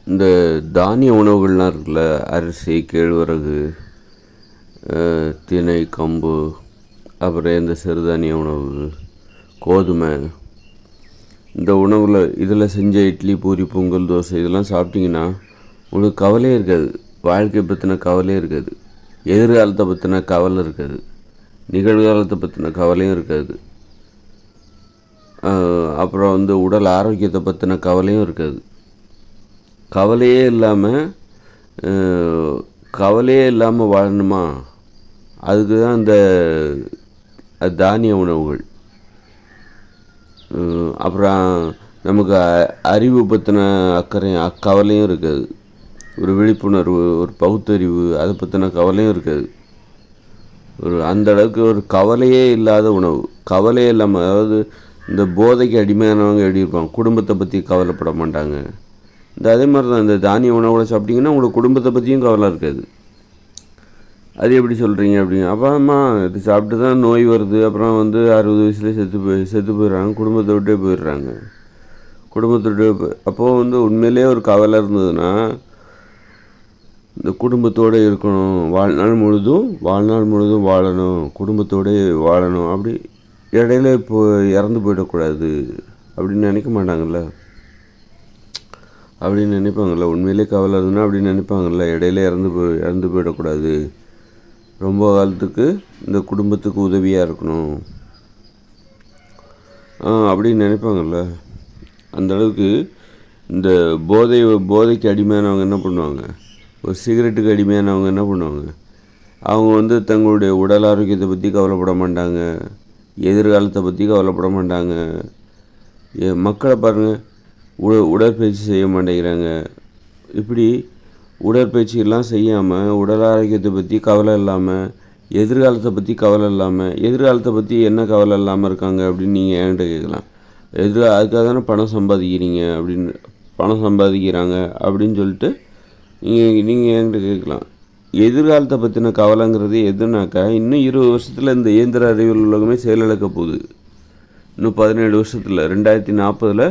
இந்த தானிய உணவுகள்லாம் இருக்குல்ல, அரிசி, கேழ்வரகு, திணை, கம்பு, அப்புறம் இந்த சிறுதானிய உணவு, கோதுமை, இந்த உணவில் இதில் செஞ்ச இட்லி, பூரி, பொங்கல், தோசை இதெல்லாம் சாப்பிட்டிங்கன்னா உங்களுக்கு கவலையே இருக்காது. வாழ்க்கையை பற்றின கவலையே இருக்காது. எதிர்காலத்தை பற்றின கவலை இருக்காது. நிகழ்காலத்தை பற்றின கவலையும் இருக்காது. அப்புறம் உடல் ஆரோக்கியத்தை பற்றின கவலையும் இருக்காது. கவலையே இல்லாமல் வாழணுமா, அதுக்கு தான் இந்த தானிய உணவுகள். அப்புறம் நமக்கு அறிவு பற்றின கவலையும் இருக்காது. ஒரு விழிப்புணர்வு, ஒரு பகுத்தறிவு, அதை பற்றின கவலையும் இருக்காது. அந்த அளவுக்கு ஒரு கவலையே இல்லாத உணவு. கவலையே இல்லாமல், அதாவது இந்த போதைக்கு அடிமையானவங்க எப்படி இருப்பாங்க, குடும்பத்தை பற்றி கவலைப்பட மாட்டாங்க. அதே மாதிரி தான் இந்த தானிய உணவுகளை சாப்பிட்டிங்கன்னா உங்களுக்கு குடும்பத்தை பற்றியும் கவலை இருக்காது. அது எப்படி சொல்கிறீங்க அப்படிங்க? அப்புறமா இது சாப்பிட்டு தான் நோய் வருது, அப்புறம் 60 வயசுலேயே செத்து போயிடுறாங்க, குடும்பத்தை விட்டே போயிடுறாங்க. அப்போது உண்மையிலே ஒரு கவலை இருந்ததுன்னா, இந்த குடும்பத்தோடு இருக்கணும், வாழ்நாள் முழுதும் வாழணும், குடும்பத்தோடு வாழணும், அப்படி இடையில இப்போ இறந்து போயிடக்கூடாது அப்படின்னு நினைக்க மாட்டாங்கள்ல. அப்படின்னு நினைப்பாங்கள்ல. உண்மையிலே கவலை இருந்ததுன்னா அப்படின்னு நினைப்பாங்கள்ல. இடையில இறந்து போயிடக்கூடாது, ரொம்ப காலத்துக்கு இந்த குடும்பத்துக்கு உதவியாக இருக்கணும் அப்படின்னு நினைப்பாங்கள்ல. அந்தளவுக்கு இந்த போதைக்கு அடிமையானவங்க என்ன பண்ணுவாங்க, ஒரு சிகரெட்டுக்கு அடிமையானவங்க என்ன பண்ணுவாங்க, அவங்க தங்களுடைய உடல் ஆரோக்கியத்தை பற்றி கவலைப்பட மாட்டாங்க, எதிர்காலத்தை பற்றி கவலைப்பட மாட்டாங்க. மக்களை பாருங்கள், உடற்பயிற்சி செய்ய மாட்டேங்கிறாங்க. இப்படி உடற்பயிற்சியெல்லாம் செய்யாமல், உடல் ஆரோக்கியத்தை பற்றி கவலை இல்லாமல், எதிர்காலத்தை பற்றி கவலை இல்லாமல், எதிர்காலத்தை பற்றி என்ன கவலை இல்லாமல் இருக்காங்க அப்படின்னு நீங்கள் என்கிட்ட கேட்கலாம். அதுக்காக தானே பணம் சம்பாதிக்கிறாங்க அப்படின்னு சொல்லிட்டு நீங்கள் என்கிட்ட கேட்கலாம். எதிர்காலத்தை பற்றின கவலைங்கிறது எதுனாக்கா, இன்னும் 20 வருஷத்தில் இந்த இயந்திர அறிவியல் உலகமே செயலிழக்க போகுது. இன்னும் 17 வருஷத்தில் 2040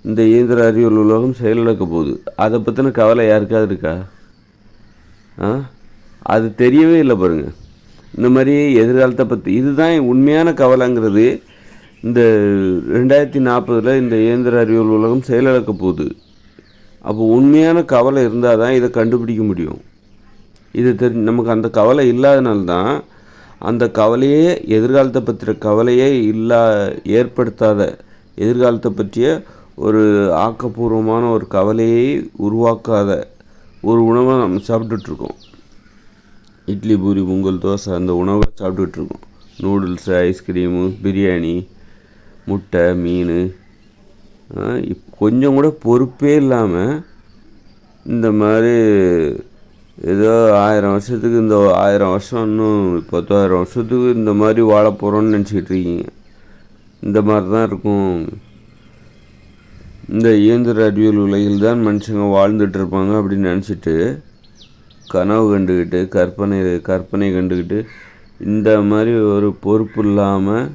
இந்த இயந்திர அறிவியல் உலகம் செயலிழக்க போகுது. அதை பற்றின கவலை யாருக்காவது இருக்கா? அது தெரியவே இல்லை பாருங்கள். இந்த மாதிரி எதிர்காலத்தை பற்றி இதுதான் உண்மையான கவலைங்கிறது. இந்த 2040 இந்த இயந்திர அறிவியல் உலகம் செயலிழக்க போகுது. அப்போ உண்மையான கவலை இருந்தால் தான் இதை கண்டுபிடிக்க முடியும். இது நமக்கு அந்த கவலை இல்லாதனால்தான், அந்த கவலையே எதிர்காலத்தை பற்றிய கவலையே ஏற்படுத்தாத, எதிர்காலத்தை பற்றிய ஒரு ஆக்கப்பூர்வமான ஒரு கவலையை உருவாக்காத ஒரு உணவை நம்ம சாப்பிட்டுட்ருக்கோம். இட்லி, பூரி, பொங்கல், தோசை, அந்த உணவை சாப்பிட்டுட்ருக்கோம். நூடுல்ஸு, ஐஸ்கிரீமு, பிரியாணி, முட்டை, மீன், கொஞ்சம் கூட பொறுப்பே இல்லாமல் இந்த மாதிரி ஏதோ 1000 வருஷத்துக்கு, இந்த 1000 வருஷம் இன்னும் 10,000 வருஷத்துக்கு இந்த மாதிரி வாழ போகிறோன்னு நினச்சிக்கிட்டு இருக்கீங்க. இந்த மாதிரி தான் இருக்கும். இந்த இயந்திர அறிவியல் உலகில் தான் மனுஷங்க வாழ்ந்துட்டு இருப்பாங்க அப்படின்னு நினச்சிட்டு கனவு கண்டுக்கிட்டு கற்பனை கண்டுக்கிட்டு இந்த மாதிரி ஒரு பொறுப்பு இல்லாமல்,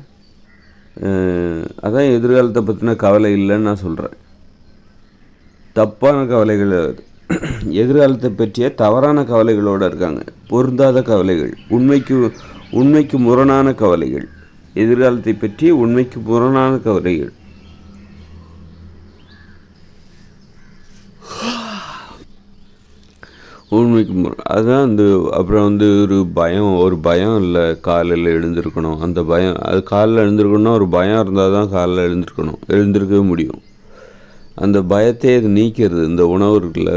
அதான் எதிர்காலத்தை பற்றின கவலை இல்லைன்னு நான் சொல்கிறேன். தப்பான கவலைகள், எதிர்காலத்தை பற்றிய தவறான கவலைகளோடு இருக்காங்க. பொருந்தாத கவலைகள், உண்மைக்கு முரணான கவலைகள், எதிர்காலத்தை பற்றி உண்மைக்கு முரணான கவலைகள். அதுதான் அப்புறம் ஒரு பயம் இல்லை, காலையில் எழுந்திருக்கணும். அந்த பயம், அது காலையில் எழுந்திருக்கணும்னா ஒரு பயம் இருந்தால் தான் காலையில் எழுந்திருக்கவே முடியும். அந்த பயத்தை அது நீக்கிறது. இந்த உணவு இருக்குல்ல,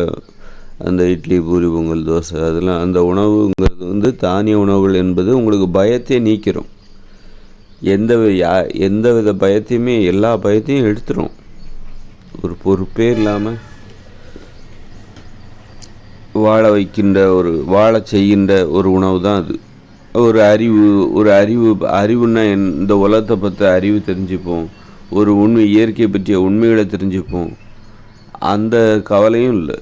அந்த இட்லி, பூரி, பொங்கல், தோசை, அதெல்லாம் அந்த உணவுங்கிறது தானிய உணவுகள் என்பது உங்களுக்கு பயத்தை நீக்கிறோம். எந்த வித பயத்தையுமே, எல்லா பயத்தையும் எடுத்துரும். ஒரு பொறுப்பே இல்லாமல் வாழ செய்கின்ற ஒரு உணவு தான் அது. அறிவுன்னா இந்த உலகத்தை பற்றி அறிவு தெரிஞ்சுப்போம். ஒரு இயற்கையை பற்றிய உண்மைகளை தெரிஞ்சுப்போம். அந்த கவலையும் இல்லை.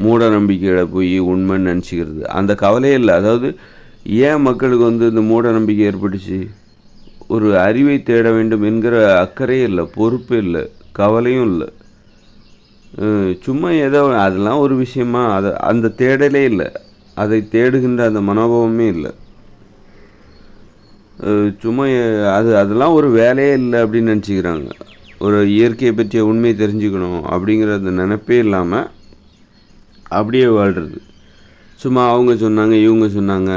மூட நம்பிக்கைகளை போய் உண்மைன்னு நினச்சிக்கிறது, அந்த கவலையே இல்லை. அதாவது ஏன் மக்களுக்கு இந்த மூட நம்பிக்கை ஏற்பட்டுச்சு? ஒரு அறிவை தேட வேண்டும் என்கிற அக்கறையே இல்லை, பொறுப்பே இல்லை, கவலையும் இல்லை. சும்மா ஏதோ அதெல்லாம் ஒரு விஷயமா, அந்த தேடலே இல்லை, அதை தேடுகின்ற அந்த மனோபாவமே இல்லை. சும்மா அதெல்லாம் ஒரு வேலையே இல்லை அப்படின்னு நினச்சிக்கிறாங்க. ஒரு இயற்கையை பற்றிய உண்மையை தெரிஞ்சுக்கணும் அப்படிங்கிற அந்த நினைப்பே இல்லாமல் அப்படியே வாழ்கிறது. சும்மா அவங்க சொன்னாங்க இவங்க சொன்னாங்க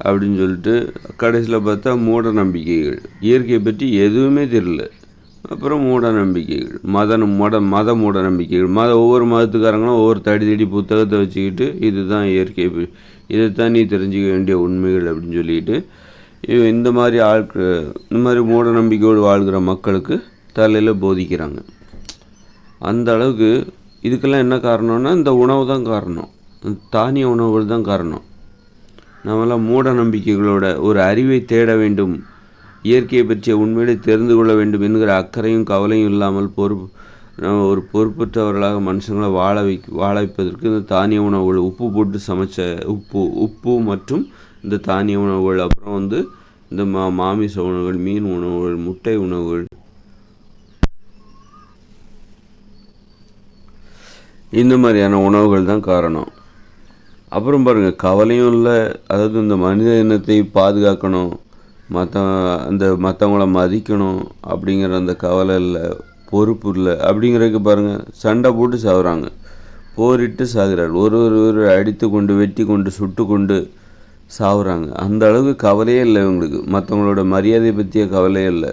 அப்படின்னு சொல்லிட்டு கடைசியில் பார்த்தா மூட நம்பிக்கைகள், இயற்கையை பற்றி எதுவுமே தெரியல. அப்புறம் மூட நம்பிக்கைகள், மத மூட நம்பிக்கைகள், ஒவ்வொரு மதத்துக்காரங்களும் ஒவ்வொரு தடி புத்தகத்தை வச்சுக்கிட்டு இதுதான் இயற்கை, இதைத்தான் நீ தெரிஞ்சிக்க வேண்டிய உண்மைகள் அப்படின்னு சொல்லிட்டு இந்த மாதிரி மூட நம்பிக்கையோடு வாழ்கிற மக்களுக்கு தலையில் போதிக்கிறாங்க. அந்த அளவுக்கு இதுக்கெல்லாம் என்ன காரணம்னா இந்த உணவு தான் காரணம், தானிய உணவுகள் தான் காரணம். நம்மளாம் மூட நம்பிக்கைகளோட ஒரு அறிவை தேட வேண்டும், இயற்கையை பற்றிய உண்மையை தெரிந்து கொள்ள வேண்டும் என்கிற அக்கறையும் கவலையும் இல்லாமல் ஒரு பொறுப்பற்றவர்களாக மனுஷங்களை வாழ வைப்பதற்கு இந்த தானிய உணவுகள், உப்பு போட்டு சமைச்ச உப்பு மற்றும் இந்த தானிய உணவுகள், அப்புறம் இந்த மாமிச உணவுகள், மீன் உணவுகள், முட்டை உணவுகள், இந்த மாதிரியான உணவுகள் தான் காரணம். அப்புறம் பாருங்கள், கவலையும் இல்லை, அதாவது இந்த மனித இனத்தை பாதுகாக்கணும், மற்றவங்கள மதிக்கணும் அப்படிங்கிற அந்த கவலை இல்லை, பொறுப்பு இல்லை அப்படிங்கிறதுக்கு பாருங்கள், சண்டை போட்டு சாகுறாங்க, போரிட்டு சாகுறாரு, ஒரு அடித்து கொண்டு வெட்டி கொண்டு சுட்டு கொண்டு சாகுறாங்க. அந்த அளவுக்கு கவலையே இல்லை இவங்களுக்கு, மற்றவங்களோட மரியாதை பற்றிய கவலையே இல்லை.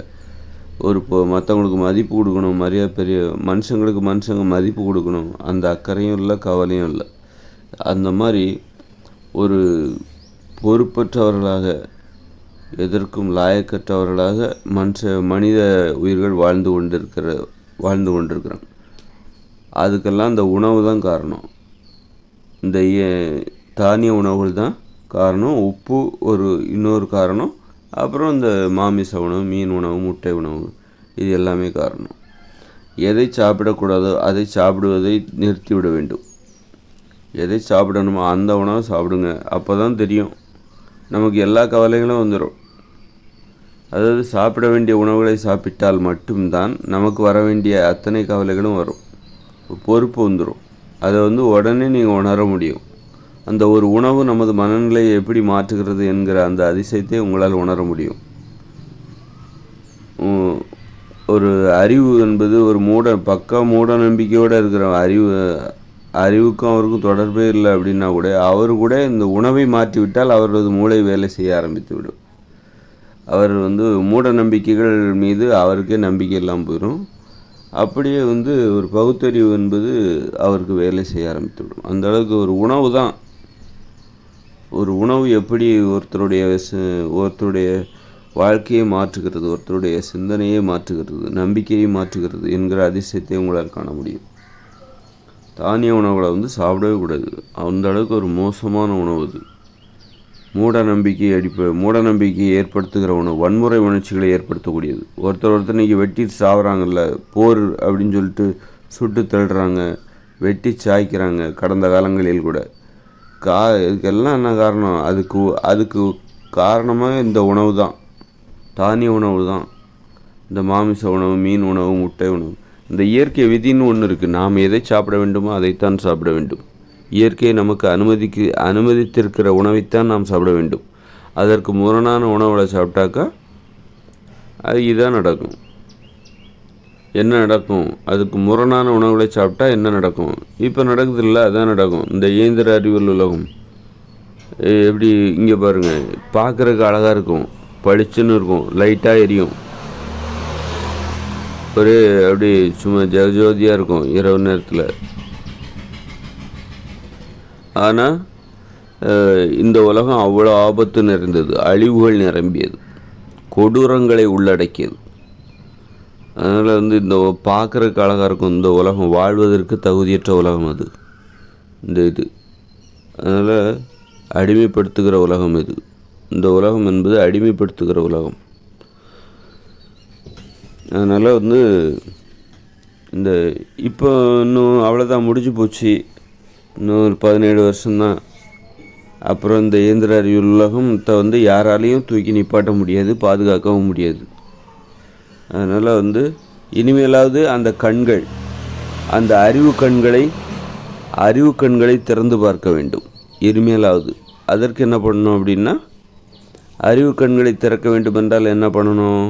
மற்றவங்களுக்கு மதிப்பு கொடுக்கணும், பெரிய மனுஷங்க மதிப்பு கொடுக்கணும், அந்த அக்கறையும் இல்லை, கவலையும் இல்லை. அந்த மாதிரி ஒரு பொறுப்பற்றவர்களாக, எதற்கும் லாயக்கற்றவர்களாக மனித உயிர்கள் வாழ்ந்து கொண்டிருக்கிறாங்க. அதுக்கெல்லாம் இந்த உணவு தான் காரணம், இந்த தானிய உணவுகள் தான் காரணம், உப்பு இன்னொரு காரணம், அப்புறம் இந்த மாமிச உணவு, மீன் உணவு, முட்டை உணவு, இது எல்லாமே காரணம். எதை சாப்பிடக்கூடாதோ அதை சாப்பிடுவதை நிறுத்திவிட வேண்டும். எதை சாப்பிடணுமோ அந்த உணவை சாப்பிடுங்க, அப்போ தான் தெரியும், நமக்கு எல்லா கவலைகளும் வந்துடும். அதாவது சாப்பிட வேண்டிய உணவுகளை சாப்பிட்டால் மட்டும்தான் நமக்கு வர வேண்டிய அத்தனை கவலைகளும் வரும், பொறுப்பு வந்துடும். அதை உடனே நீங்கள் உணர முடியும். அந்த ஒரு உணவு நமது மனநிலையை எப்படி மாற்றுகிறது என்கிற அந்த அதிசயத்தை உங்களால் உணர முடியும். ஒரு அறிவு என்பது ஒரு மூட நம்பிக்கையோடு இருக்கிற அறிவுக்கும் அவருக்கும் தொடர்பே இல்லை அப்படின்னா கூட, அவர் கூட இந்த உணவை மாற்றிவிட்டால் அவரது மூளை வேலை செய்ய ஆரம்பித்து விடும். அவர் மூட நம்பிக்கைகள் மீது அவருக்கே நம்பிக்கை இல்லாமல் போயிடும். அப்படியே ஒரு பகுத்தறிவு என்பது அவருக்கு வேலை செய்ய ஆரம்பித்து விடும். அந்த அளவுக்கு ஒரு உணவு எப்படி ஒருத்தருடைய வாழ்க்கையை மாற்றுகிறது, ஒருத்தருடைய சிந்தனையை மாற்றுகிறது, நம்பிக்கையை மாற்றுகிறது என்கிற அதிசயத்தை உங்களால் காண முடியும். தானிய உணவுகளை சாப்பிடவே கூடாது, அந்த அளவுக்கு ஒரு மோசமான உணவு அது. மூட நம்பிக்கையை ஏற்படுத்துகிற உணவு, வன்முறை உணர்ச்சிகளை ஏற்படுத்தக்கூடியது. ஒருத்தர் இன்றைக்கி வெட்டி சாப்பிட்றாங்கல்ல, போர் அப்படின்னு சொல்லிட்டு சுட்டு தள்ளுறாங்க, வெட்டி சாய்க்கிறாங்க. கடந்த காலங்களில் கூட இதுக்கெல்லாம் என்ன காரணம்? அதுக்கு காரணமாக இந்த உணவு தான், தானிய உணவு தான், இந்த மாமிச உணவு, மீன் உணவு, முட்டை உணவு. இந்த இயற்கை விதின்னு ஒன்று இருக்குது, நாம் எதை சாப்பிட வேண்டுமோ அதைத்தான் சாப்பிட வேண்டும். இயற்கையை நமக்கு அனுமதித்திருக்கிற உணவைத்தான் நாம் சாப்பிட வேண்டும். அதற்கு முரணான உணவுகளை சாப்பிட்டாக்கா இதான் நடக்கும். என்ன நடக்கும்? அதுக்கு முரணான உணவுகளை சாப்பிட்டா என்ன நடக்கும்? இப்போ நடக்குதில்ல, அதான் நடக்கும். இந்த இயந்திர அறிவியல் உலகம் எப்படி, இங்கே பாருங்கள், பார்க்குறதுக்கு அழகாக இருக்கும், பளிச்சுன்னு இருக்கும், லைட்டாக எரியும், அப்படி சும்மா ஜெகஜோதியாக இருக்கும் இரவு நேரத்தில். ஆனால் இந்த உலகம் அவ்வளோ ஆபத்து நிறைந்தது, அழிவுகள் நிரம்பியது, கொடூரங்களை உள்ளடக்கியது. அதனால் இந்த பார்க்குறதுக்கு அழகாக இருக்கும் இந்த உலகம், வாழ்வதற்கு தகுதியற்ற உலகம் அது. இது அதனால் அடிமைப்படுத்துகிற உலகம் இது. இந்த உலகம் என்பது அடிமைப்படுத்துகிற உலகம். அதனால் இப்போ இன்னும் அவ்வளோதான், முடிஞ்சு போச்சு. இன்னும் ஒரு 17 வருஷம்தான். அப்புறம் இந்த இயந்திர அறிவியல் உலகத்தை யாராலையும் தூக்கி நிப்பாட்ட முடியாது, பாதுகாக்கவும் முடியாது. அதனால் இனிமேலாவது அந்த கண்கள், அந்த அறிவு கண்களை திறந்து பார்க்க வேண்டும் இனிமேலாவது. அதற்கு என்ன பண்ணணும் அப்படின்னா, அறிவு கண்களை திறக்க வேண்டும் என்றால் என்ன பண்ணணும்?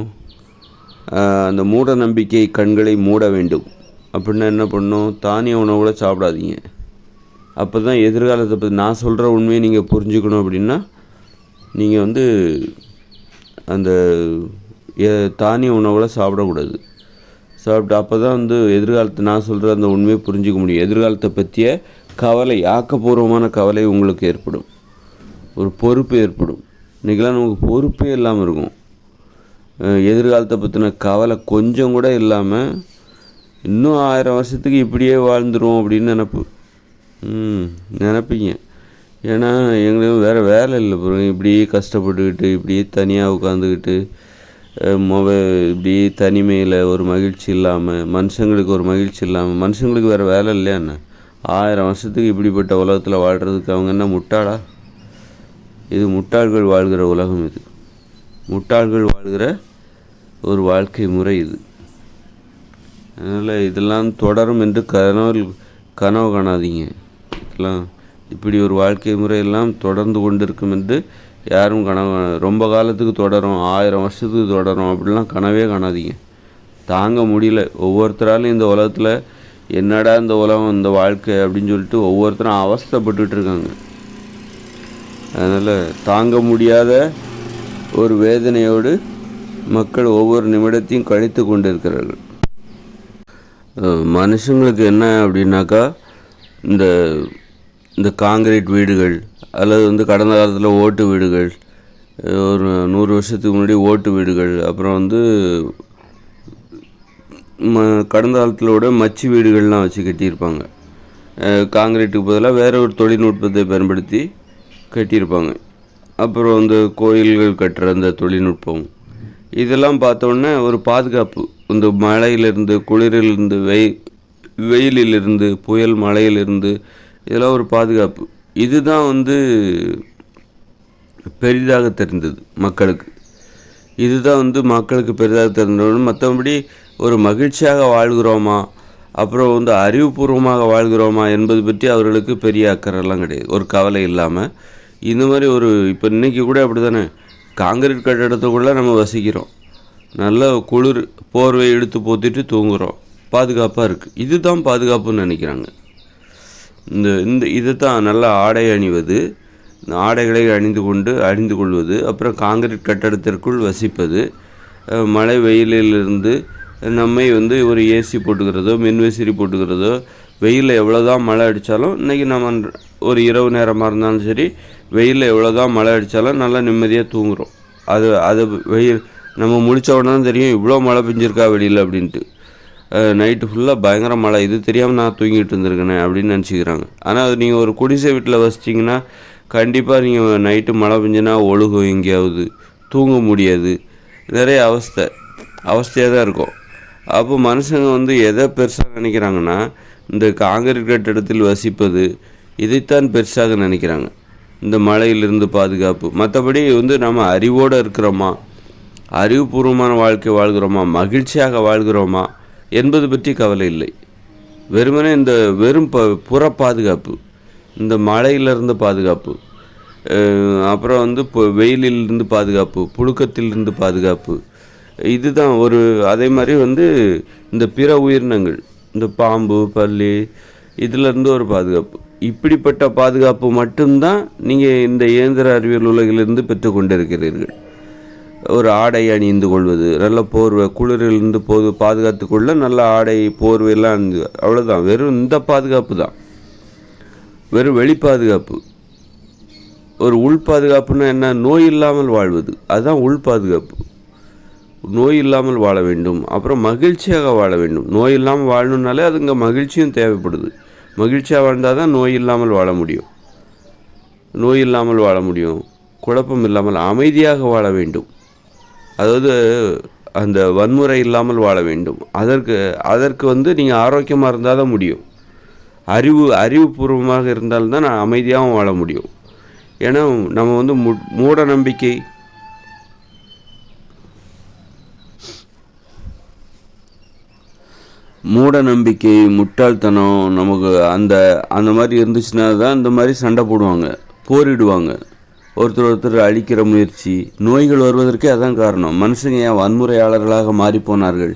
அந்த மூட நம்பிக்கை கண்களை மூட வேண்டும். அப்படின்னா என்ன பண்ணணும்? தானிய உணவுகளை சாப்பிடாதீங்க. அப்போ தான் எதிர்காலத்தை பற்றி நான் சொல்கிற உண்மையை நீங்கள் புரிஞ்சுக்கணும். அப்படின்னா நீங்கள் அந்த தானிய உணவுகளை சாப்பிடக்கூடாது. அப்போ தான் எதிர்காலத்தை நான் சொல்கிற அந்த உண்மையை புரிஞ்சிக்க முடியும். எதிர்காலத்தை பற்றிய கவலை, ஆக்கப்பூர்வமான கவலை உங்களுக்கு ஏற்படும். ஒரு பொறுப்பு ஏற்படும். இன்றைக்கெல்லாம் நமக்கு பொறுப்பே இல்லாமல் இருக்கும். எதிர்காலத்தை பற்றின கவலை கொஞ்சம் கூட இல்லாமல் இன்னும் 1000 வருஷத்துக்கு இப்படியே வாழ்ந்துருவோம் அப்படின்னு நினைப்பீங்க. ஏன்னா எங்களுக்கு வேறு வேலை இல்லை பாருங்க. இப்படியே கஷ்டப்பட்டுக்கிட்டு, இப்படியே தனியாக உட்காந்துக்கிட்டு, இப்படி தனிமையில் ஒரு மகிழ்ச்சி இல்லாமல், மனுஷங்களுக்கு ஒரு மகிழ்ச்சி இல்லாமல், மனுஷங்களுக்கு வேறு வேலை இல்லையா என்ன? 1000 வருஷத்துக்கு இப்படிப்பட்ட உலகத்தில் வாழ்கிறதுக்கு அவங்க என்ன முட்டாளா? இது முட்டாள்கள் வாழ்கிற உலகம். இது முட்டாள்கள் வாழ்கிற ஒரு வாழ்க்கை முறை இது. அதனால் இதெல்லாம் தொடரும் என்று கனவு காணாதீங்க. இதெல்லாம் இப்படி ஒரு வாழ்க்கை முறையெல்லாம் தொடர்ந்து கொண்டு இருக்கும் என்று யாரும் ரொம்ப காலத்துக்கு தொடரும், 1000 வருஷத்துக்கு தொடரும் அப்படிலாம் கனவே காணாதீங்க. தாங்க முடியல. ஒவ்வொருத்தராலும் இந்த உலகத்தில் என்னடா இந்த உலகம், இந்த வாழ்க்கை அப்படின்னு சொல்லிட்டு ஒவ்வொருத்தரும் அவஸ்தைப்பட்டுட்டு இருக்காங்க. அதனால் தாங்க முடியாத ஒரு வேதனையோடு மக்கள் ஒவ்வொரு நிமிடத்தையும் கழித்து கொண்டு இருக்கிறார்கள். மனுஷங்களுக்கு என்ன அப்படின்னாக்கா, இந்த காங்கிரீட் வீடுகள் அல்லது கடந்த காலத்தில் ஓட்டு வீடுகள், ஒரு 100 வருஷத்துக்கு முன்னாடி ஓட்டு வீடுகள், அப்புறம் கடந்த காலத்தில் விட மச்சு வீடுகள்லாம் வச்சு கட்டியிருப்பாங்க. காங்கிரீட்டுக்கு பதிலாக வேறு ஒரு தொழில்நுட்பத்தை பயன்படுத்தி கட்டியிருப்பாங்க. அப்புறம் கோயில்கள் கட்டுற அந்த தொழில்நுட்பம், இதெல்லாம் பார்த்தோன்னே ஒரு பாதுகாப்பு. இந்த மழையிலிருந்து, குளிரிலிருந்து, வெயிலிலிருந்து, புயல் மழையிலிருந்து, இதெல்லாம் ஒரு பாதுகாப்பு. இதுதான் பெரிதாக தெரிந்தது மக்களுக்கு. இதுதான் மக்களுக்கு பெரிதாக தெரிந்தது. மற்றபடி ஒரு மகிழ்ச்சியாக வாழ்கிறோமா, அப்புறம் அறிவுபூர்வமாக வாழ்கிறோமா என்பது பற்றி அவர்களுக்கு பெரிய அக்கறைலாம் கிடையாது. ஒரு கவலை இல்லாமல் இந்த மாதிரி இப்போ இன்றைக்கி கூட அப்படி தானே, காங்கிரீட் கட்டடத்துக்குள்ளே நம்ம வசிக்கிறோம், நல்ல குளிர், போர்வை எடுத்து போத்திட்டு தூங்குகிறோம், பாதுகாப்பாக இருக்குது. இதுதான் பாதுகாப்புன்னு நினைக்கிறாங்க. இது தான் நல்ல ஆடை அணிவது, இந்த ஆடைகளை அணிந்து கொள்வது, அப்புறம் காங்கிரீட் கட்டடத்திற்குள் வசிப்பது, மழை வெயிலிலிருந்து நம்மை ஒரு ஏசி போட்டுக்கிறதோ, மின்விசிறி போட்டுக்கிறதோ, வெயிலில் எவ்வளோ தான் மழை அடித்தாலும், இன்றைக்கி நம்ம ஒரு இரவு நேரமாக இருந்தாலும் சரி, வெயிலில் எவ்வளோ தான் மழை அடித்தாலும் நல்லா நிம்மதியாக தூங்குகிறோம். அது வெயில் நம்ம முழித்த உடனே தெரியும் இவ்வளோ மழை பெஞ்சிருக்கா வெளியில் அப்படின்ட்டு. நைட்டு ஃபுல்லாக பயங்கர மழை, இது தெரியாமல் நான் தூங்கிட்டு இருந்திருக்கேனே அப்படின்னு நினச்சிக்கிறாங்க. ஆனால் அது நீங்கள் ஒரு குடிசை வீட்டில் வசிச்சிங்கன்னா கண்டிப்பாக நீங்கள் நைட்டு மழை பெஞ்சுன்னா ஒழுகும், எங்கேயாவது தூங்க முடியாது, நிறைய அவஸ்தையாக தான் இருக்கும். அப்போ மனுஷங்க எதை பெருசாக நினைக்கிறாங்கன்னா, இந்த காங்கிரீட் கட்டிடத்தில் வசிப்பது இதைத்தான் பெருசாக நினைக்கிறாங்க. இந்த மழையிலிருந்து பாதுகாப்பு. மற்றபடி நம்ம அறிவோடு இருக்கிறோமா, அறிவுபூர்வமான வாழ்க்கை வாழ்கிறோமா, மகிழ்ச்சியாக வாழ்கிறோமா என்பது பற்றி கவலை இல்லை. வெறுமனே இந்த வெறும் புற பாதுகாப்பு, இந்த மழையிலிருந்து பாதுகாப்பு, அப்புறம் வெயிலிலிருந்து பாதுகாப்பு, புழுக்கத்திலிருந்து பாதுகாப்பு, இதுதான் அதே மாதிரி இந்த பிற உயிரினங்கள், இந்த பாம்பு, பல்லி, இதிலிருந்து ஒரு பாதுகாப்பு. இப்படிப்பட்ட பாதுகாப்பு மட்டும்தான் நீங்கள் இந்த இயந்திர அறிவியல் உலகிலிருந்து பெற்றுக்கொண்டிருக்கிறீர்கள். ஒரு ஆடை அணிந்து கொள்வது, நல்ல போர்வை, குளிரிலிருந்து பாதுகாத்து கொள்ள நல்ல ஆடை, போர்வையெல்லாம் அணிந்து, அவ்வளோதான். வெறும் இந்த பாதுகாப்பு தான், வெறும் வெளி பாதுகாப்பு. ஒரு உள் பாதுகாப்புன்னா என்ன? நோய் இல்லாமல் வாழ்வது, அதுதான் உள் பாதுகாப்பு. நோய் இல்லாமல் வாழ வேண்டும், அப்புறம் மகிழ்ச்சியாக வாழ வேண்டும். நோய் இல்லாமல் வாழணுன்னாலே அதுங்க மகிழ்ச்சியும் தேவைப்படுது. மகிழ்ச்சியாக வாழ்ந்தால் தான் நோய் இல்லாமல் வாழ முடியும். நோய் இல்லாமல் வாழ முடியும், குழப்பம் இல்லாமல் அமைதியாக வாழ வேண்டும். அதாவது அந்த வன்முறை இல்லாமல் வாழ வேண்டும். அதற்கு நீங்கள் ஆரோக்கியமாக இருந்தால் தான் முடியும். அறிவுபூர்வமாக இருந்தால்தான் நான் அமைதியாகவும் வாழ முடியும். ஏன்னா நம்ம மூட நம்பிக்கை, மூட நம்பிக்கை, முட்டாள்தனம் நமக்கு அந்த அந்த மாதிரி இருந்துச்சுன்னா தான் இந்த மாதிரி சண்டை போடுவாங்க, போரிடுவாங்க, ஒருத்தர் அழிக்கிற முயற்சி, நோய்கள் வருவதற்கே அதான் காரணம். மனுஷங்க ஏன் வன்முறையாளர்களாக மாறிப்போனார்கள்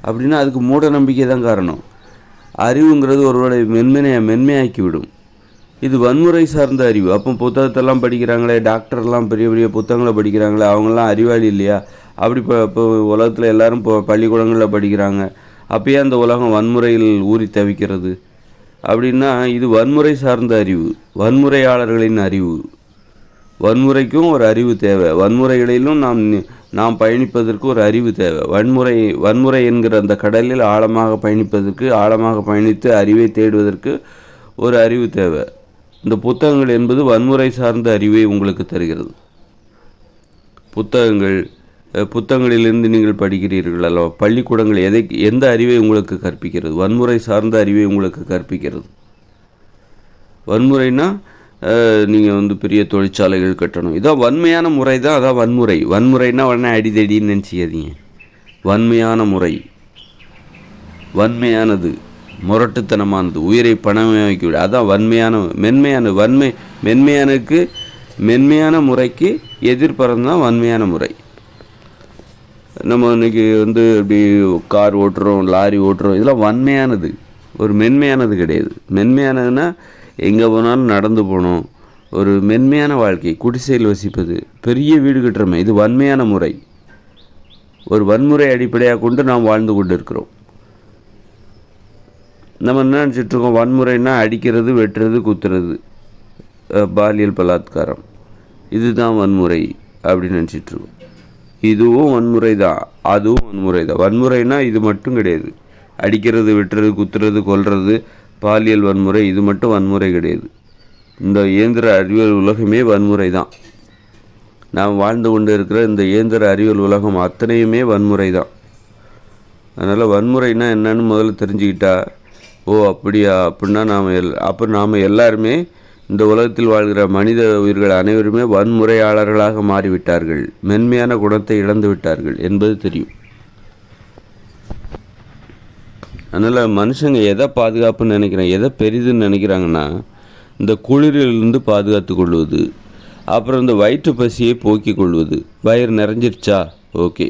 அப்படின்னா அதுக்கு மூட நம்பிக்கை தான் காரணம். அறிவுங்கிறது ஒருவரை மென்மையாக்கிவிடும். இது வன்முறை சார்ந்த அறிவு. அப்போ புத்தகத்தெல்லாம் படிக்கிறாங்களே, டாக்டர்லாம் பெரிய பெரிய புத்தகங்களை படிக்கிறாங்களே, அவங்களாம் அறிவாளி இல்லையா? அப்படி இப்போ உலகத்தில் எல்லோரும் இப்போ பள்ளிக்கூடங்களில் படிக்கிறாங்க. அப்பயே அந்த உலகம் வன்முறையில் ஊறி தவிக்கிறது அப்படின்னா இது வன்முறை சார்ந்த அறிவு, வன்முறையாளர்களின் அறிவு. வன்முறைக்கும் ஒரு அறிவு தேவை, வன்முறைகளிலும் நாம் பயணிப்பதற்கு ஒரு அறிவு தேவை. வன்முறை என்கிற அந்த கடலில் ஆழமாக பயணித்து அறிவை தேடுவதற்கு ஒரு அறிவு தேவை. இந்த புத்தகங்கள் என்பது வன்முறை சார்ந்த அறிவை உங்களுக்கு தருகிறது. புத்தகங்களிலிருந்து நீங்கள் படிக்கிறீர்கள் அல்லவா? பள்ளிக்கூடங்கள் எந்த அறிவை உங்களுக்கு கற்பிக்கிறது? வன்முறை சார்ந்த அறிவை உங்களுக்கு கற்பிக்கிறது. வன்முறைனா நீங்கள் பெரிய தொழிற்சாலைகள் கட்டணும், இதான் வன்மையான முறை தான். அதான் வன்முறைனா உடனே அடிதடின்னு நினச்சிக்காதீங்க. வன்மையான முறை, வன்மையானது, முரட்டுத்தனமானது, உயிரை பணமாக்கிவிடு, அதான் மென்மையான முறைக்கு எதிர்பறம் தான் வன்மையான முறை. நம்ம இன்றைக்கி இப்படி கார் ஓட்டுறோம், லாரி ஓட்டுறோம், இதெல்லாம் வன்மையானது, ஒரு மென்மையானது கிடையாது. மென்மையானதுன்னா எங்கே போனாலும் நடந்து போகணும், ஒரு மென்மையான வாழ்க்கை, குடிசையில் வசிப்பது, பெரிய வீடு கட்டுறோமே, இது வன்மையான முறை. ஒரு வன்முறை அடிப்படையாக கொண்டு நாம் வாழ்ந்து கொண்டு இருக்கிறோம். நம்ம என்ன நினச்சிட்ருக்கோம்? வன்முறைன்னா அடிக்கிறது, வெட்டுறது, குத்துறது, பாலியல் பலாத்காரம், இதுதான் வன்முறை அப்படின்னு நினச்சிட்ருக்கோம். இதுவும் வன்முறை தான், அதுவும் வன்முறை தான். வன்முறைனா இது மட்டும் கிடையாது. அடிக்கிறது, வெட்டுறது, குத்துறது, கொல்றது, பாலியல் வன்முறை, இது மட்டும் வன்முறை கிடையாது. இந்த இயந்திர அறிவியல் உலகமே வன்முறை தான். நாம் வாழ்ந்து கொண்டு இருக்கிற இந்த இயந்திர அறிவியல் உலகம் அத்தனையுமே வன்முறை தான். அதனால் வன்முறைனா என்னன்னு முதல்ல தெரிஞ்சுக்கிட்டா, அப்படியா, அப்படின்னா நாம் எல்லாருமே இந்த உலகத்தில் வாழ்கிற மனித உயிர்கள் அனைவருமே வன்முறையாளர்களாக மாறிவிட்டார்கள், மென்மையான குணத்தை இழந்து விட்டார்கள் என்பது தெரியும். அதனால் மனுஷங்க எதை பாதுகாப்புன்னு நினைக்கிறாங்க, எதை பெரிதுன்னு நினைக்கிறாங்கன்னா, இந்த குளிரிலிருந்து பாதுகாத்து கொள்வது, அப்புறம் இந்த வயிற்று பசியை போக்கிக் கொள்வது. வயிறு நிறைஞ்சிருச்சா, ஓகே,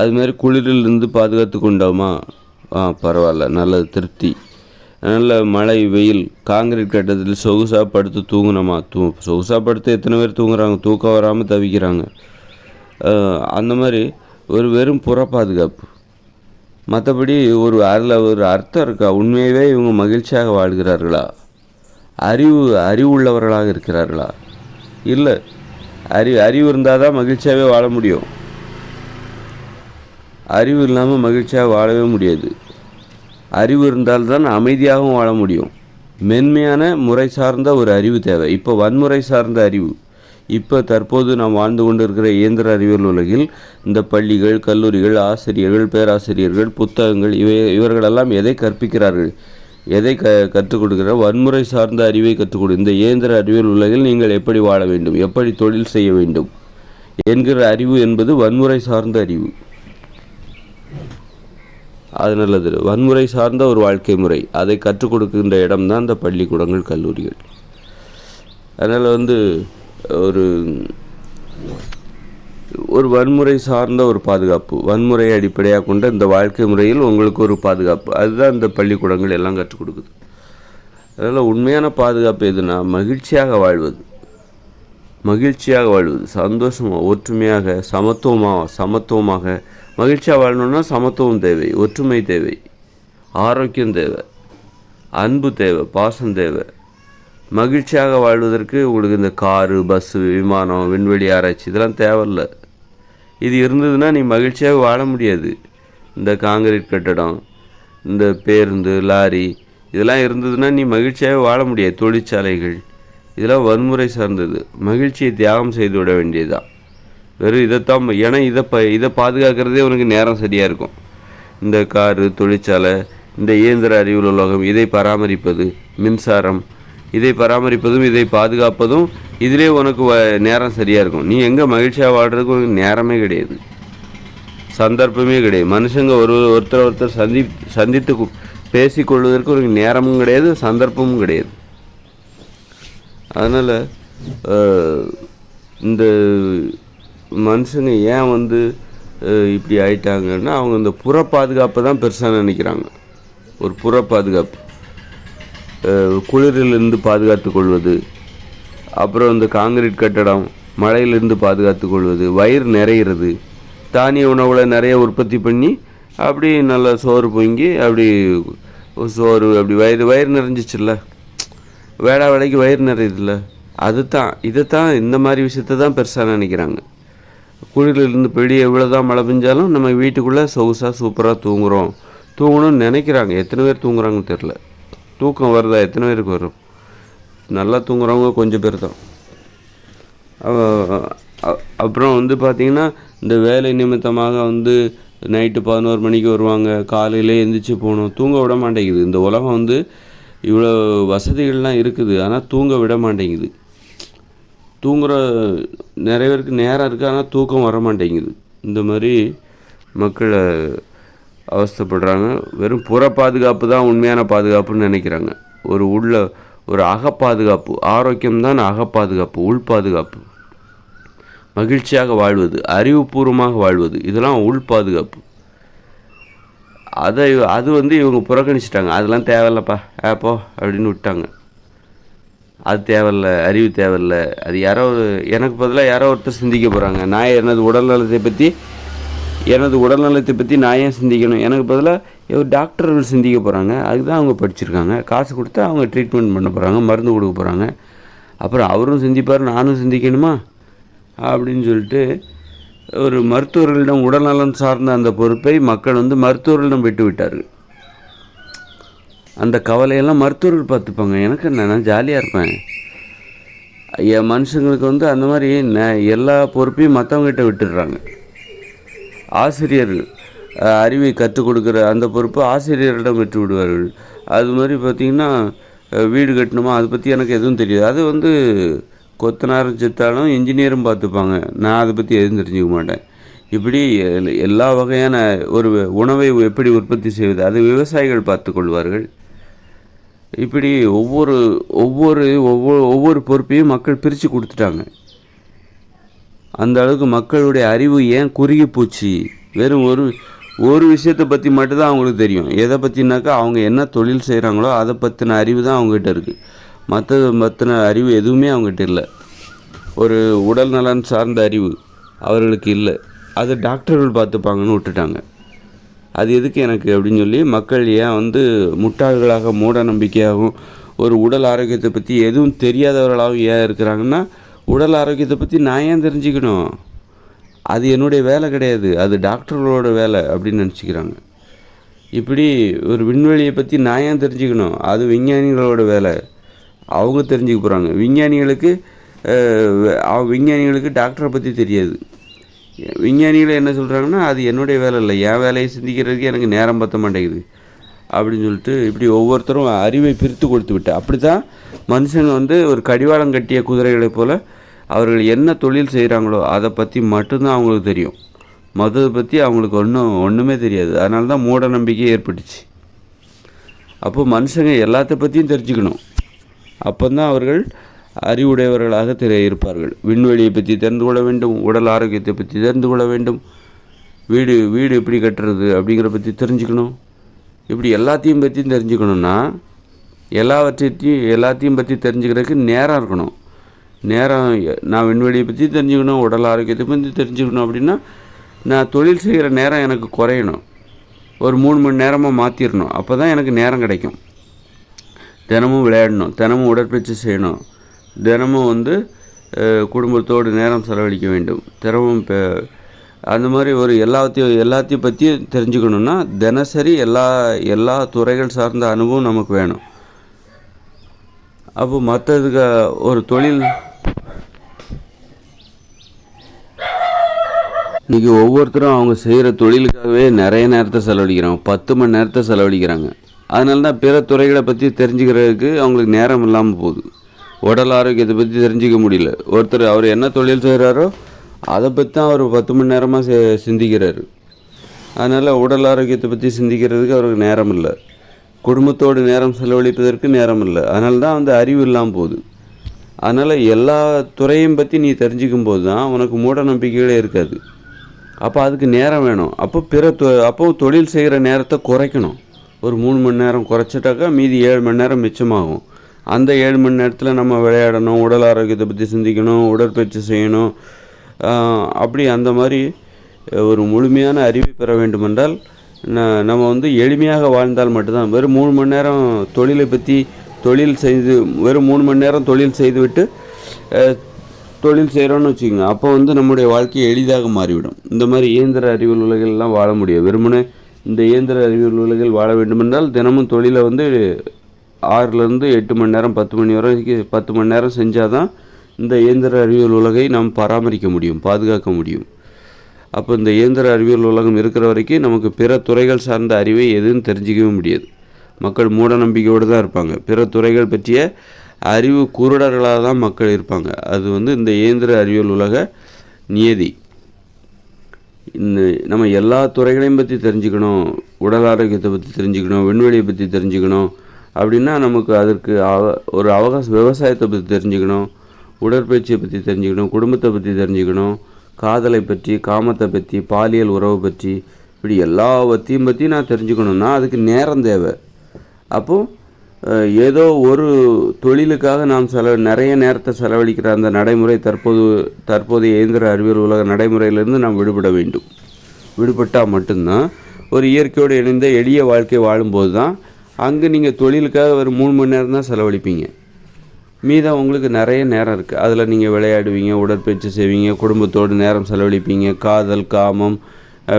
அதுமாதிரி குளிரிலிருந்து பாதுகாத்து கொண்டோமா, பரவாயில்ல, நல்லது, திருப்தி. நல்ல மழை, வெயில், காங்கிரீட் கட்டத்தில் சொகுசாக படுத்து தூங்கினோமா, சொகுசாக படுத்து எத்தனை பேர் தூங்குறாங்க, தூக்கம் வராமல் தவிக்கிறாங்க. அந்த மாதிரி வெறும் புற பாதுகாப்பு. மற்றபடி அதில் ஒரு அர்த்தம் இருக்கா? உண்மையாகவே இவங்க மகிழ்ச்சியாக வாழ்கிறார்களா? அறிவுள்ளவர்களாக இருக்கிறார்களா? இல்லை. அறிவு இருந்தால் தான் மகிழ்ச்சியாகவே வாழ முடியும். அறிவு இல்லாமல் மகிழ்ச்சியாக வாழவே முடியாது. அறிவு இருந்தால்தான் அமைதியாகவும் வாழ முடியும். மென்மையான முறை சார்ந்த ஒரு அறிவு தேவை. இப்போ வன்முறை சார்ந்த அறிவு, இப்போ தற்போது நாம் வாழ்ந்து கொண்டு இருக்கிற இயந்திர அறிவியல் உலகில் இந்த பள்ளிகள், கல்லூரிகள், ஆசிரியர்கள், பேராசிரியர்கள், புத்தகங்கள், இவர்களெல்லாம் எதை கற்பிக்கிறார்கள்? எதை கற்றுக் கொடுக்கிற? வன்முறை சார்ந்த அறிவை கற்றுக் கொடு. இந்த இயந்திர அறிவியல் உலகில் நீங்கள் எப்படி வாழ வேண்டும், எப்படி தொழில் செய்ய வேண்டும் என்கிற அறிவு என்பது வன்முறை சார்ந்த அறிவு. அது நல்லது. வன்முறை சார்ந்த ஒரு வாழ்க்கை முறை, அதை கற்றுக் கொடுக்கின்ற இடம்தான் இந்த பள்ளிக்கூடங்கள், கல்லூரிகள். அதனால் ஒரு வன்முறை சார்ந்த ஒரு பாதுகாப்பு, வன்முறையை அடிப்படையாக கொண்ட இந்த வாழ்க்கை முறையில் உங்களுக்கு ஒரு பாதுகாப்பு, அதுதான் இந்த பள்ளிக்கூடங்கள் எல்லாம் கற்றுக் கொடுக்குது. அதனால் உண்மையான பாதுகாப்பு எதுனா மகிழ்ச்சியாக வாழ்வது, சந்தோஷமாக, ஒற்றுமையாக, சமத்துவமாக. மகிழ்ச்சியாக வாழணுன்னா சமத்துவம் தேவை, ஒற்றுமை தேவை, ஆரோக்கியம் தேவை, அன்பு தேவை, பாசம் தேவை. மகிழ்ச்சியாக வாழ்வதற்கு உங்களுக்கு இந்த காரு, பஸ்ஸு, விமானம், விண்வெளி ஆராய்ச்சி இதெல்லாம் தேவையில்லை. இது இருந்ததுன்னா நீ மகிழ்ச்சியாக வாழ முடியாது. இந்த காங்கிரீட் கட்டடம், இந்த பேருந்து, லாரி இதெல்லாம் இருந்ததுன்னா நீ மகிழ்ச்சியாக வாழ முடியாது. தொழிற்சாலைகள் இதெல்லாம் வன்முறை சார்ந்தது. மகிழ்ச்சியை தியாகம் செய்து விட வேண்டியதுதான். வெறும் இதைத்தான், ஏன்னா இதை பாதுகாக்கிறதே உனக்கு நேரம் சரியாக இருக்கும். இந்த காரு, தொழிற்சாலை, இந்த இயந்திர அறிவியல் உலகம், இதை பராமரிப்பது, மின்சாரம், இதை பராமரிப்பதும் இதை பாதுகாப்பதும் இதிலே உனக்கு நேரம் சரியாக இருக்கும். நீ எங்கே மகிழ்ச்சியாக வாழ்கிறதுக்கு உனக்கு நேரமே கிடையாது. சந்தர்ப்பமே கிடையாது. மனுஷங்க ஒருத்தர் சந்தித்து பேசிக்கொள்வதற்கு ஒரு நேரமும் கிடையாது, சந்தர்ப்பமும் கிடையாது. அதனால் இந்த மனுஷங்க ஏன் இப்படி ஆயிட்டாங்கன்னா, அவங்க இந்த புற பாதுகாப்பை தான் பெருசாக நினைக்கிறாங்க. ஒரு புற பாதுகாப்பு, குளிரிலிருந்து பாதுகாத்து கொள்வது, அப்புறம் இந்த காங்கிரீட் கட்டடம், மழையிலிருந்து பாதுகாத்து கொள்வது, வயிறு நிறையிறது, தானிய உணவில் நிறைய உற்பத்தி பண்ணி அப்படி நல்லா சோறு பொங்கி அப்படி சோறு அப்படி வயிறு நிறைஞ்சிச்சுல்ல, வேலைக்கு வயிறு நிறையுதுல்ல, இதைத்தான் இந்த மாதிரி விஷயத்தை தான் பெருசாக நினைக்கிறாங்க. குளிரிலிருந்து பெரிய எவ்வளோ தான் மழை பெஞ்சாலும் நம்ம வீட்டுக்குள்ளே சொகுசாக சூப்பராக தூங்கணும்னு நினைக்கிறாங்க. எத்தனை பேர் தூங்குறாங்கன்னு தெரில. தூக்கம் வருதா? எத்தனை பேருக்கு வரும்? நல்லா தூங்குறவங்க கொஞ்சம் பேர் தான். அப்புறம் பார்த்திங்கன்னா, இந்த வேலை நிமித்தமாக நைட்டு 11 மணிக்கு வருவாங்க, காலையிலே எந்திரிச்சு போகணும், தூங்க விட மாட்டேங்குது. இந்த உலகம் இவ்வளோ வசதிகள்லாம் இருக்குது, ஆனால் தூங்க விட மாட்டேங்குது. தூங்குகிற நிறைய பேருக்கு நேரம் இருக்குது, ஆனால் தூக்கம் வர மாட்டேங்குது. இந்த மாதிரி மக்களை அவஸ்தைப்படுறாங்க. வெறும் புற பாதுகாப்பு தான் உண்மையான பாதுகாப்புன்னு நினைக்கிறாங்க. ஒரு அகப்பாதுகாப்பு, ஆரோக்கியம்தான் அகப்பாதுகாப்பு, உள் பாதுகாப்பு, மகிழ்ச்சியாக வாழ்வது, அறிவுபூர்வமாக வாழ்வது, இதெல்லாம் உள் பாதுகாப்பு. அது இவங்க புறக்கணிச்சிட்டாங்க. அதெல்லாம் தேவையில்லப்பா, ஏப்போ அப்படின்னு விட்டாங்க. அது தேவையில்லை, அறிவு தேவையில்லை. அது எனக்கு பதிலாக யாரோ ஒருத்தர் சிந்திக்க போகிறாங்க. நான் எனது உடல்நலத்தை பற்றி நான் ஏன் சிந்திக்கணும்? எனக்கு பதிலாக டாக்டர்கள் சிந்திக்க போகிறாங்க. அதுக்கு தான் அவங்க படிச்சிருக்காங்க. காசு கொடுத்து அவங்க ட்ரீட்மெண்ட் பண்ண போகிறாங்க, மருந்து கொடுக்க போகிறாங்க. அப்புறம் அவரும் சிந்திப்பார், நானும் சிந்திக்கணுமா அப்படின்னு சொல்லிட்டு ஒரு மருத்துவர்களிடம் உடல்நலம் சார்ந்த அந்த பொறுப்பை மக்கள் மருத்துவர்களிடம் விட்டு விட்டார்கள். அந்த கவலையெல்லாம் மருத்துவர்கள் பார்த்துப்பாங்க. எனக்கு என்ன, நான் ஜாலியாக இருப்பேன். என் மனுஷங்களுக்கு அந்த மாதிரி எல்லா பொறுப்பையும் மற்றவங்ககிட்ட விட்டுடுறாங்க. ஆசிரியர்கள் அறிவை கற்றுக் கொடுக்குற அந்த பொறுப்பு ஆசிரியர்களிடம் விட்டு விடுவார்கள். அது மாதிரி பார்த்திங்கன்னா, வீடு கட்டணுமா, அதை பற்றி எனக்கு எதுவும் தெரியாது. அது கொத்தனாரும் செத்தாலும் இன்ஜினியரும் பார்த்துப்பாங்க. நான் அதை பற்றி எதுவும் தெரிஞ்சுக்க மாட்டேன். இப்படி எல்லா வகையான ஒரு உணவை எப்படி உற்பத்தி செய்வது, அது விவசாயிகள் பார்த்து கொள்வார்கள். இப்படி ஒவ்வொரு பொறுப்பையும் மக்கள் பிரித்து கொடுத்துட்டாங்க. அந்த அளவுக்கு மக்களுடைய அறிவு ஏன் குறுகி போச்சு? வெறும் ஒரு விஷயத்தை பற்றி மட்டும்தான் அவங்களுக்கு தெரியும். எதை பற்றினாக்கா, அவங்க என்ன தொழில் செய்கிறாங்களோ அதை பற்றின அறிவு தான் அவங்ககிட்ட இருக்குது. மற்ற அறிவு எதுவுமே அவங்ககிட்ட இல்லை. ஒரு உடல் நலன் சார்ந்த அறிவு அவர்களுக்கு இல்லை. அது டாக்டர்கள் பார்த்துப்பாங்கன்னு விட்டுட்டாங்க. அது எதுக்கு எனக்கு அப்படின்னு சொல்லி மக்கள் ஏன் முட்டாள்களாக, மூட நம்பிக்கையாகவும், ஒரு உடல் ஆரோக்கியத்தை பற்றி எதுவும் தெரியாதவர்களாகவும் ஏன் இருக்கிறாங்கன்னா, உடல் ஆரோக்கியத்தை பற்றி நான் ஏன் தெரிஞ்சுக்கணும்? அது என்னுடைய வேலை கிடையாது, அது டாக்டர்களோட வேலை அப்படின்னு நினச்சிக்கிறாங்க. இப்படி ஒரு விண்வெளியை பற்றி நான் ஏன் தெரிஞ்சுக்கணும்? அது விஞ்ஞானிகளோட வேலை, அவங்க தெரிஞ்சுக்க போகிறாங்க. விஞ்ஞானிகளுக்கு டாக்டரை பற்றி தெரியாது. விஞ்ஞானிகளை என்ன சொல்கிறாங்கன்னா, அது என்னுடைய வேலை இல்லை, என் வேலையை சிந்திக்கிறதுக்கு எனக்கு நேரம் பற்ற மாட்டேங்குது அப்படின்னு சொல்லிட்டு இப்படி ஒவ்வொருத்தரும் அறிவை பிரித்து கொடுத்து விட்டு, அப்படி தான் மனுஷங்க ஒரு கடிவாளம் கட்டிய குதிரைகளை போல் அவர்கள் என்ன தொழில் செய்கிறாங்களோ அதை பற்றி மட்டும்தான் அவங்களுக்கு தெரியும். மதத்தை பற்றி அவங்களுக்கு ஒன்றுமே தெரியாது. அதனால தான் மூட நம்பிக்கை ஏற்பட்டுச்சு. அப்போது மனுஷங்க எல்லாத்த பற்றியும் தெரிஞ்சுக்கணும். அப்போ தான் அவர்கள் அறிவுடையவர்களாக இருப்பார்கள். விண்வெளியை பற்றி தெரிந்து கொள்ள வேண்டும், உடல் ஆரோக்கியத்தை பற்றி தெரிந்து கொள்ள வேண்டும், வீடு எப்படி கட்டுறது அப்படிங்கிற பற்றி தெரிஞ்சுக்கணும். இப்படி எல்லாத்தையும் பற்றியும் தெரிஞ்சுக்கணுன்னா எல்லாத்தையும் பற்றி தெரிஞ்சுக்கிறதுக்கு நேரம் இருக்கணும். நான் விண்வெளியை பற்றி தெரிஞ்சுக்கணும், உடல் ஆரோக்கியத்தை பற்றி தெரிஞ்சுக்கணும் அப்படின்னா நான் தொழில் செய்கிற நேரம் எனக்கு குறையணும். ஒரு 3 மணி நேரமாக மாற்றிடணும். அப்போ தான் எனக்கு நேரம் கிடைக்கும். தினமும் விளையாடணும், தினமும் உடற்பயிற்சி செய்யணும், தினமும் குடும்பத்தோடு நேரம் செலவழிக்க வேண்டும், தினமும் அந்த மாதிரி ஒரு எல்லாத்தையும் பற்றி தெரிஞ்சுக்கணுன்னா தினசரி எல்லா துறைகள் சார்ந்த அனுபவம் நமக்கு வேணும். அப்போ மற்றதுக்கு ஒரு தொழில் இன்றைக்கி ஒவ்வொருத்தரும் அவங்க செய்கிற தொழிலுக்காகவே நிறைய நேரத்தை செலவழிக்கிறாங்க, 10 மணி நேரத்தை செலவழிக்கிறாங்க. அதனால தான் பிற துறைகளை பற்றி தெரிஞ்சுக்கிறதுக்கு அவங்களுக்கு நேரம் இல்லாமல் போகுது. உடல் ஆரோக்கியத்தை பற்றி தெரிஞ்சிக்க முடியல. ஒருத்தர் அவர் என்ன தொழில் செய்கிறாரோ அதை பற்றி தான் அவர் 10 மணி நேரமாக சிந்திக்கிறாரு. அதனால் உடல் ஆரோக்கியத்தை பற்றி சிந்திக்கிறதுக்கு அவருக்கு நேரம் இல்லை, குடும்பத்தோடு நேரம் செலவழிப்பதற்கு நேரம் இல்லை. அதனால தான் வந்து அறிவு இல்லாமல் போகுது. அதனால் எல்லா துறையும் பற்றி நீ தெரிஞ்சுக்கும் போது தான் உனக்கு மூட நம்பிக்கைகளே இருக்காது. அப்போ அதுக்கு நேரம் வேணும். அப்போ தொழில் செய்கிற நேரத்தை குறைக்கணும். ஒரு 3 மணி நேரம் குறைச்சிட்டாக்கா மீதி 7 மணி நேரம் மிச்சமாகும். அந்த 7 மணி நேரத்தில் நம்ம விளையாடணும், உடல் ஆரோக்கியத்தை பற்றி சிந்திக்கணும், உடற்பயிற்சி செய்யணும். அப்படி அந்த மாதிரி ஒரு முழுமையான அறிவை பெற வேண்டுமென்றால் நம்ம வந்து எளிமையாக வாழ்ந்தால் மட்டும்தான். வெறும் 3 மணி நேரம் வெறும் 3 மணி நேரம் தொழில் செய்துவிட்டு தொழில் செய்கிறோன்னு வச்சுக்கோங்க, அப்போ வந்து நம்முடைய வாழ்க்கை எளிதாக மாறிவிடும். இந்த மாதிரி இயந்திர அறிவியல் உலகிலெலாம் வாழ முடியும். வெறுமனே இந்த இயந்திர அறிவியல் உலகில் வாழ வேண்டுமென்றால் தினமும் தொழிலை வந்து 6லேருந்து 8 மணி நேரம் 10 மணி வரைக்கும் 10 மணி நேரம் செஞ்சால் தான் இந்த இயந்திர அறிவியல் உலகை நாம் பராமரிக்க முடியும், பாதுகாக்க முடியும். அப்போ இந்த இயந்திர அறிவியல் உலகம் இருக்கிற வரைக்கும் நமக்கு பிற துறைகள் சார்ந்த அறிவை எதுவும் தெரிஞ்சிக்கவே முடியாது. மக்கள் மூட நம்பிக்கையோடு தான் இருப்பாங்க. பிற துறைகள் பற்றிய அறிவு குருடர்களாக தான் மக்கள் இருப்பாங்க. அது வந்து இந்த இயந்திர அறிவியல் உலக நியதி. நம்ம எல்லா துறைகளையும் பற்றி தெரிஞ்சுக்கணும், உடல் ஆரோக்கியத்தை பற்றி தெரிஞ்சுக்கணும், விண்வெளியை பற்றி தெரிஞ்சுக்கணும். அப்படின்னா நமக்கு அதற்கு ஒரு விவசாயத்தை பற்றி தெரிஞ்சுக்கணும், உடற்பயிற்சியை பற்றி தெரிஞ்சுக்கணும், குடும்பத்தை பற்றி தெரிஞ்சுக்கணும், காதலை பற்றி, காமத்தை பற்றி, பாலியல் உறவை பற்றி, இப்படி எல்லாத்தையும் பற்றி நான் தெரிஞ்சுக்கணுன்னா அதுக்கு நேரம் தேவை. அப்போது ஏதோ ஒரு தொழிலுக்காக நாம் நிறைய நேரத்தை செலவழிக்கிற அந்த நடைமுறை தற்போதைய இயந்திர அறிவியல் உலக நடைமுறையிலிருந்து நாம் விடுபட்டால் மட்டும்தான் ஒரு இயற்கையோடு இணைந்த எளிய வாழ்க்கை வாழும்போது தான் அங்கே நீங்கள் தொழிலுக்காக ஒரு 3 மணி நேரம் தான் செலவழிப்பீங்க. மீதம் உங்களுக்கு நிறைய நேரம் இருக்குது. அதில் நீங்கள் விளையாடுவீங்க, உடற்பயிற்சி செய்வீங்க, குடும்பத்தோடு நேரம் செலவழிப்பீங்க, காதல், காமம்,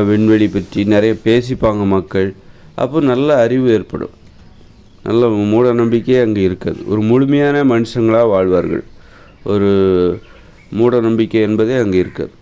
விண்வெளி பற்றி நிறைய பேசிப்பாங்க மக்கள். அப்போ நல்ல அறிவு ஏற்படும். நல்ல மூட நம்பிக்கையே அங்கே இருக்காது. ஒரு முழுமையான மனுஷங்களாக வாழ்வார்கள். ஒரு மூட நம்பிக்கை என்பதே அங்கே இருக்காது.